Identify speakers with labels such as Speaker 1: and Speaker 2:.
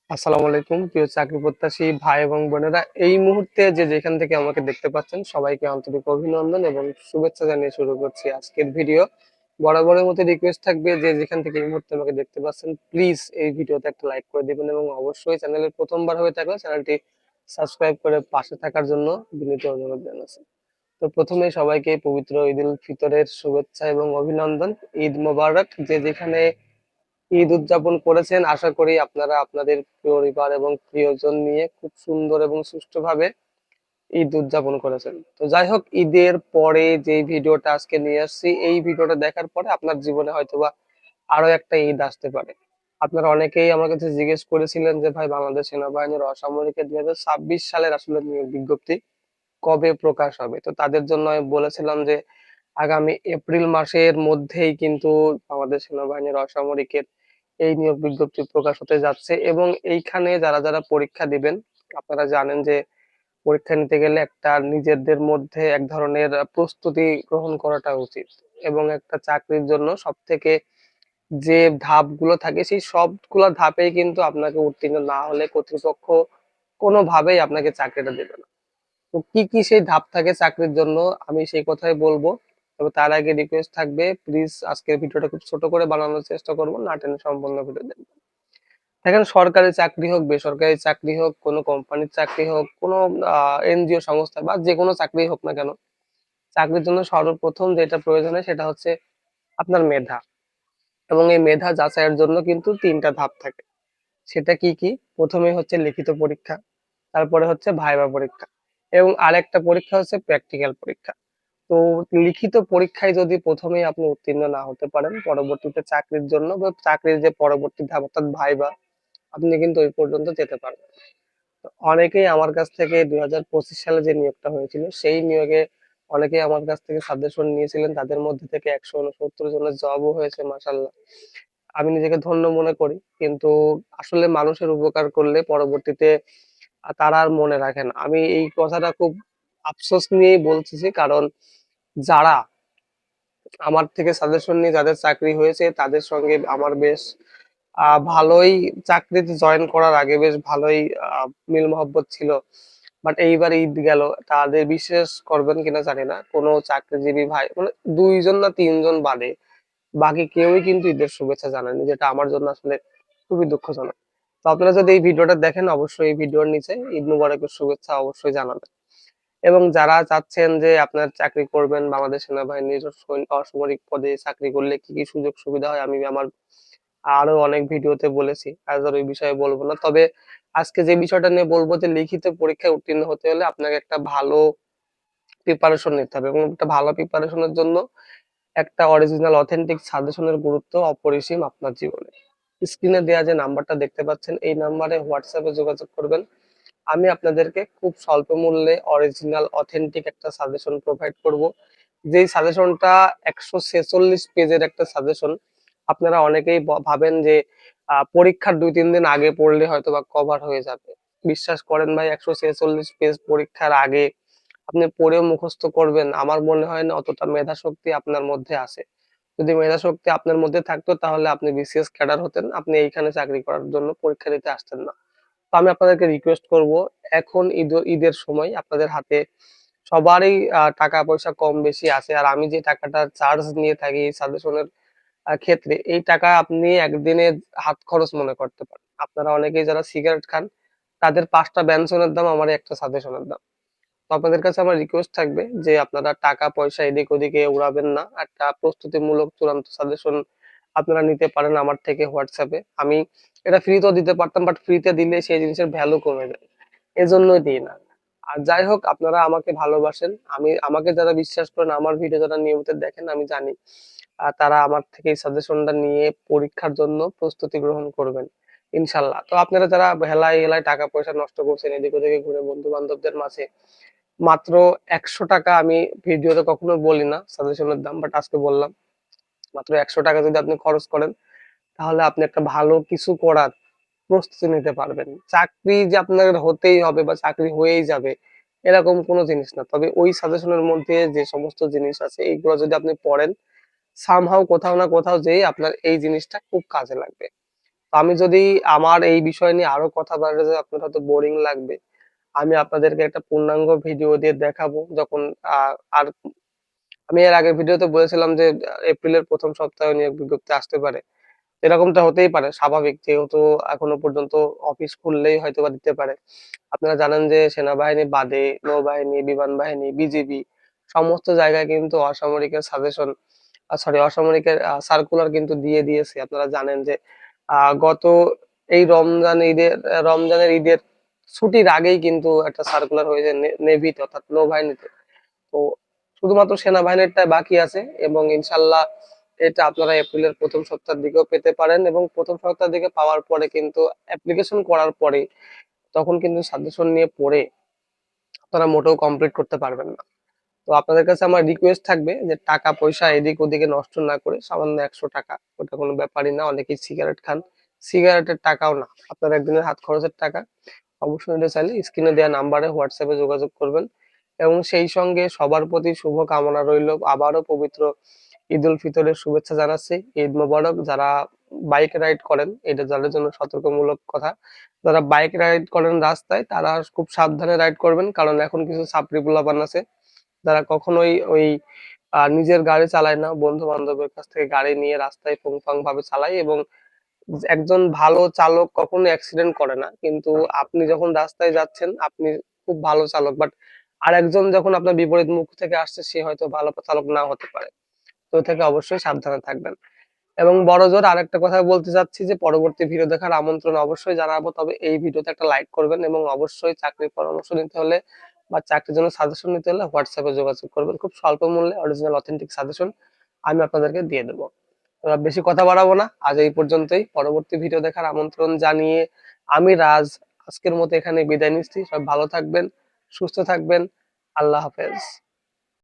Speaker 1: আসসালামু আলাইকুম প্রিয় চাকরি প্রত্যাশী ভাই এবং বোনেরা, এই মুহূর্তে যে যেখান থেকে আমাকে দেখতে পাচ্ছেন সবাইকে আন্তরিক অভিনন্দন এবং শুভেচ্ছা জানিয়ে শুরু করছি আজকের ভিডিও। বরাবরের মতো রিকোয়েস্ট থাকবে যে যেখান থেকে এই মুহূর্তে আমাকে দেখতে পাচ্ছেন প্লিজ এই ভিডিওতে একটা লাইক করে দিবেন এবং অবশ্যই চ্যানেলের প্রথমবার হয়ে থাকলে চ্যানেলটি সাবস্ক্রাইব করে পাশে থাকার জন্য বিনীত অনুরোধ জানাচ্ছি। তো প্রথমে সবাইকে পবিত্র ঈদ উল ফিতরের শুভেচ্ছা এবং অভিনন্দন। ঈদ মোবারক। যে যেখানে ঈদ উদযাপন করেছেন, আশা করি আপনারা আপনাদের পরিবার এবং প্রিয়জন নিয়ে খুব সুন্দর এবং সুষ্ঠুভাবে ঈদ উদযাপন করেছেন। তো যাই হোক, ঈদের পরে যে ভিডিওটা আজকে নিয়ে আসছি, এই ভিডিওটা দেখার পরে আপনার জীবনে হয়তোবা আরো একটা ঈদ আসতে পারে। আপনারা অনেকেই আমার কাছে জিজ্ঞেস করেছিলেন যে ভাই, বাংলাদেশ সেনাবাহিনীর অসামরিকের 2026 সালের আসলে নিয়োগ বিজ্ঞপ্তি কবে প্রকাশ হবে। তো তাদের জন্য আমি বলেছিলাম যে আগামী এপ্রিল মাসের মধ্যেই কিন্তু আমাদের সেনাবাহিনীর অসামরিকের এই নিয়োগ বিজ্ঞপ্তি প্রকাশ হতে যাচ্ছে। এবং এইখানে যারা যারা পরীক্ষা দিবেন, আপনারা জানেন যে পরীক্ষা নিতে গেলে একটা নিজেদের মধ্যে এক ধরনের প্রস্তুতি গ্রহণ করাটা উচিত। এবং একটা চাকরির জন্য সব থেকে যে ধাপগুলো থাকে সেই সবগুলো ধাপেই কিন্তু আপনাকে উত্তীর্ণ না হলে কর্তৃপক্ষ কোনোভাবেই আপনাকে চাকরিটা দেবে না। তো কি কি সেই ধাপ থাকে চাকরির জন্য, আমি সেই কথাই বলবো। তবে তার আগে রিকোয়েস্ট থাকবে, প্লিজ আজকের ভিডিওটা খুব ছোট করে বানানোর চেষ্টা করবো, না টেনে সম্পূর্ণ ভিডিও দেখবেন। দেখেন, সরকারি চাকরি হোক, বেসরকারি চাকরি হোক, কোনো কোম্পানির চাকরি হোক, কোনো এনজিও সংস্থা বা যে কোনো চাকরি হোক না কেন, চাকরির জন্য সর্বপ্রথম যেটা প্রয়োজন হয় সেটা হচ্ছে আপনার মেধা। এবং এই মেধা যাচাইয়ের জন্য কিন্তু তিনটা ধাপ থাকে। সেটা কি কি? প্রথমে হচ্ছে লিখিত পরীক্ষা, তারপরে হচ্ছে ভাইবা পরীক্ষা, এবং আরেকটা পরীক্ষা হচ্ছে প্র্যাকটিক্যাল পরীক্ষা। তো লিখিত পরীক্ষায় যদি প্রথমেই আপনি উত্তীর্ণ না হতে পারেন, পরবর্তীতে চাকরির জন্য বা চাকরির যে পরবর্তী ধাপ অর্থাৎ ভাইবা, আপনি কিন্তু ওই পর্যন্ত যেতে পারবেন না। তো অনেকেই আমার কাছ থেকে 2025 সালে যে নিয়োগটা হয়েছিল সেই নিয়োগে অনেকেই আমার কাছ থেকে সাজেশন নিয়েছিলেন, তাদের মধ্যে থেকে 169 জনের জবও হয়েছে, মাশাল্লাহ। আমি নিজেকে ধন্য মনে করি। কিন্তু আসলে মানুষের উপকার করলে পরবর্তীতে তারা আর মনে রাখে না। আমি এই কথাটা খুব আফসোস নিয়েই বলতেছি, কারণ যারা আমার থেকে সাজেশন নিয়ে যাদের চাকরি হয়েছে তাদের সঙ্গে আমার বেশ ভালোই, চাকরিতে জয়েন করার আগে বেশ ভালোই মিল মহব্বত ছিল। বাট এইবার ঈদ গেল, তাদের বিশ্বাস করবেন কিনা জানি না, কোনো চাকরিজীবী ভাই মানে দুইজন না তিনজন বাদে বাকি কেউই কিন্তু ঈদের শুভেচ্ছা জানায়নি, যেটা আমার জন্য আসলে খুবই দুঃখজনক। তো আপনারা যদি এই ভিডিওটা দেখেন, অবশ্যই এই ভিডিওর নিচে ঈদ মুবারকের শুভেচ্ছা অবশ্যই জানাবেন। এবং যারা চাচ্ছেন যে আপনার চাকরি করবেন বাংলাদেশ সেনাবাহিনীর অসামরিক পদে চাকরি করলে কি কি সুযোগ সুবিধা হয়, আমি আমার আরো অনেক ভিডিওতে বলেছি, আজ আর ওই বিষয়ে বলবো না। তবে আজকে যে বিষয়টা নিয়ে বলবো, যে লিখিত পরীক্ষায় উত্তীর্ণ হতে হলে আপনাকে একটা ভালো প্রিপারেশন নিতে হবে, এবং একটা ভালো প্রিপারেশনের জন্য একটা অরিজিনাল অথেন্টিক সাজেশনের গুরুত্ব অপরিসীম আপনার জীবনে। স্ক্রিনে দেওয়া যে নাম্বারটা দেখতে পাচ্ছেন, এই নাম্বারে হোয়াটসঅ্যাপে যোগাযোগ করবেন। আমি আপনাদেরকে খুব স্বল্প মূল্যে অরিজিনাল অথেন্টিক একটা সাজেশন প্রোভাইড করব। যেই সাজেশনটা 146 পেজের একটা সাজেশন। আপনারা অনেকেই ভাবেন যে পরীক্ষার 2-3 দিন আগে পড়লে হয়তো বা কভার হয়ে যাবে। বিশ্বাস করেন ভাই, 146 পেজ পরীক্ষার আগে আপনি পড়েও মুখস্থ করবেন, আমার মনে হয় না অতটা মেধা শক্তি আপনার মধ্যে আছে। যদি মেধা শক্তি আপনার মধ্যে থাকতো তাহলে আপনি বিসিএস ক্যাডার হতেন, আপনি এইখানে চাকরি করার জন্য পরীক্ষা দিতে আসতেন না। তো আমি আপনাদেরকে রিকোয়েস্ট করব, এখন ঈদের সময় আপনাদের হাতে সবারই টাকা পয়সা কম বেশি আছে। আর আমি যে টাকাটা চার্জ নিয়ে থাকি এই সাজেশনের ক্ষেত্রে, এই টাকা আপনি একদিনে হাত খরচ মনে করতে পারেন। আপনারা অনেকেই যারা সিগারেট খান, তাদের 5টা ব্যঞ্জনের দাম আমার একটা সাজেশনের দাম। তো আপনাদের কাছে আমার রিকোয়েস্ট থাকবে যে আপনারা টাকা পয়সা এদিক ওদিকে উড়াবেন না। একটা প্রস্তুতিমূলক চূড়ান্ত সাজেশন আপনারা নিতে পারেন আমার থেকে হোয়াটসঅ্যাপে। আমি এটা ফ্রিতেও দিতে পারতাম, বাট ফ্রিতে দিলে সেই জিনিসের ভ্যালু কমে যায়, এজন্যই দিই না। আর যাই হোক, আপনারা আমাকে ভালোবাসেন, আমাকে যারা বিশ্বাস করেন, আমার ভিডিও যারা নিয়মিত দেখেন, আমি জানি তারা আমার থেকে এই সাজেশনটা নিয়ে পরীক্ষার জন্য প্রস্তুতি গ্রহণ করবেন ইনশাল্লাহ। তো আপনারা যারা হেলায় হেলায় টাকা পয়সা নষ্ট করছেন এদিক ওদিকে ঘুরে বন্ধু বান্ধবদের মাঝে, মাত্র 100 টাকা, আমি ভিডিওতে কখনো বলি না সাজেশনের দাম, বাট আজকে বললাম, মাত্র 100 টাকা যদি আপনি খরচ করেন, তাহলে আপনি একটা ভালো কিছু করার প্রস্তুতি নিতে পারবেন। চাকরি যে আপনার হতেই হবে বা চাকরি হয়েই যাবে এরকম কোনো জিনিস না। তবে ওই সাজেশনের মধ্যে যে সমস্ত জিনিস আছে এইগুলো যদি আপনি পড়েন, সামহাউ কোথাও না কোথাও যেয়ে আপনার এই জিনিসটা খুব কাজে লাগবে। তো আমি যদি আমার এই বিষয় নিয়ে আরো কথা বাড়াতে যাই, আপনার হয়তো বোরিং লাগবে। আমি আপনাদেরকে একটা পূর্ণাঙ্গ ভিডিও দিয়ে দেখাবো যখন আর আমি এর আগের ভিডিওতে বলেছিলাম যে এপ্রিলের প্রথম সপ্তাহে নিয়োগ বিজ্ঞপ্তি আসতে পারে। এরকমটা হতেই পারে, স্বাভাবিক, যেহেতু এখনো পর্যন্ত অফিস খুললেই হয়তো বা দিতে পারে। আপনারা জানেন যে সেনাবাহিনী বাদে নৌবাহিনী, বিমান বাহিনী, বিজিবি সমস্ত জায়গায় কিন্তু অসামরিকের সাজেশন, সরি, অসামরিকের সার্কুলার কিন্তু দিয়ে দিয়েছে। আপনারা জানেন যে গত এই রমজানের ঈদের ছুটির আগেই কিন্তু একটা সার্কুলার হয়েছে নেভিতে, অর্থাৎ নৌবাহিনীতে। তো শুধুমাত্র সেনাবাহিনীরটা বাকি আছে, এবং ইনশাল্লাহ এটা আপনারা এপ্রিলের প্রথম সপ্তাহের দিকেও পেতে পারেন, এবং প্রথম সপ্তাহের দিকে পাওয়ার পরে কিন্তু অ্যাপ্লিকেশন করার পরে তখন কিন্তু সাজেশন নিয়ে পড়ে আপনারা মোটেও কমপ্লিট করতে পারবেন না। তো আপনাদের কাছে আমার রিকোয়েস্ট থাকবে যে টাকা পয়সা এদিক ওদিকে নষ্ট না করে, সামান্য 100 টাকা, ওটা কোনো ব্যাপারই না। অনেকেই সিগারেট খান, সিগারেটের টাকাও না, আপনার একদিনের হাত খরচের টাকা। অবশ্যই এটা চাইলে স্ক্রিনে দেওয়া নাম্বারে হোয়াটসঅ্যাপে যোগাযোগ করবেন, এবং সেই সঙ্গে সবার প্রতি শুভ কামনা রইল। আবারও পবিত্র ঈদ উল ফিতরের শুভেচ্ছা জানাচ্ছি। ঈদ মোবারক। যারা বাইক রাইড করেন, এটা যাদের জন্য সতর্কমূলক কথা, যারা বাইক রাইড করেন রাস্তায়, তারা খুব সাবধানে রাইড করবেন, কারণ এখন কিছু ছাপরি পোলাপান আছে যারা কখনোই ওই নিজের গাড়ি চালায় না, বন্ধু বান্ধবের কাছ থেকে গাড়ি নিয়ে রাস্তায় পুংপাং ভাবে চালায়। এবং একজন ভালো চালক কখনো অ্যাক্সিডেন্ট করে না, কিন্তু আপনি যখন রাস্তায় যাচ্ছেন আপনি খুব ভালো চালক, বাট আরেকজন যখন আপনার বিপরীত মুখ থেকে আসছে সে হয়তো ভালো চালক না হতে পারে। তো এ থেকে অবশ্যই সাবধানে থাকবেন। এবং বড়জোর আরেকটা কথা বলতে চাচ্ছি যে পরবর্তী ভিডিও দেখার আমন্ত্রণ অবশ্যই জানাবো, তবে এই ভিডিওতে একটা লাইক করবেন, এবং অবশ্যই চাকরির পরামর্শ নিতে হলে বা চাকরির জন্য সাজেশন নিতে হলে হোয়াটসঅ্যাপে যোগাযোগ করবেন। খুব স্বল্প মূল্যে অরিজিনাল অথেন্টিক সাজেশন আমি আপনাদেরকে দিয়ে দেবো। তো আর বেশি কথা বাড়াবো না, আজ এই পর্যন্তই। পরবর্তী ভিডিও দেখার আমন্ত্রণ জানিয়ে আমি রাজ আজকের মতো এখানে বিদায় নিচ্ছি। সবাই ভালো থাকবেন, সুস্থ থাকবেন। আল্লাহ হাফেজ।